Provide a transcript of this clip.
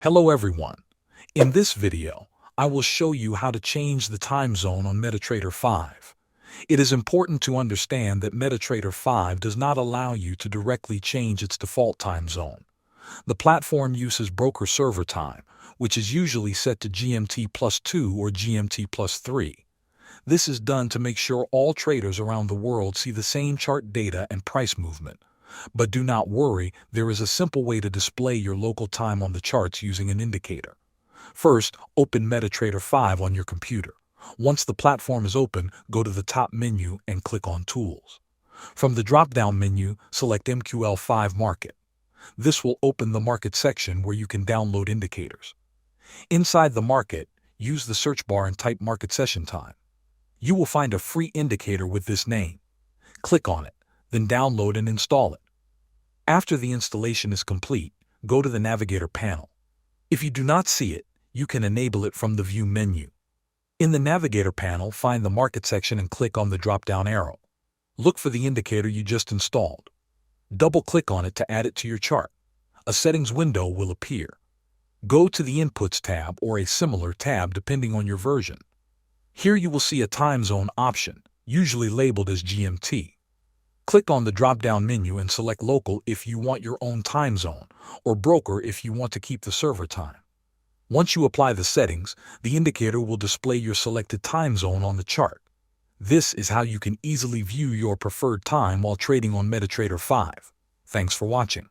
Hello everyone. In this video, I will show you how to change the time zone on MetaTrader 5. It is important to understand that MetaTrader 5 does not allow you to directly change its default time zone. The platform uses broker server time, which is usually set to GMT plus 2 or GMT plus 3. This is done to make sure all traders around the world see the same chart data and price movement. But do not worry, there is a simple way to display your local time on the charts using an indicator. First, open MetaTrader 5 on your computer. Once the platform is open, go to the top menu and click on Tools. From the drop-down menu, select MQL5 Market. This will open the Market section where you can download indicators. Inside the market, use the search bar and type Market Session Time. You will find a free indicator with this name. Click on it, then download and install it. After the installation is complete, go to the Navigator panel. If you do not see it, you can enable it from the View menu. In the Navigator panel, find the Market section and click on the drop-down arrow. Look for the indicator you just installed. Double-click on it to add it to your chart. A settings window will appear. Go to the Inputs tab or a similar tab depending on your version. Here you will see a time zone option, usually labeled as GMT. Click on the drop-down menu and select Local if you want your own time zone, or Broker if you want to keep the server time. Once you apply the settings, the indicator will display your selected time zone on the chart. This is how you can easily view your preferred time while trading on MetaTrader 5. Thanks for watching.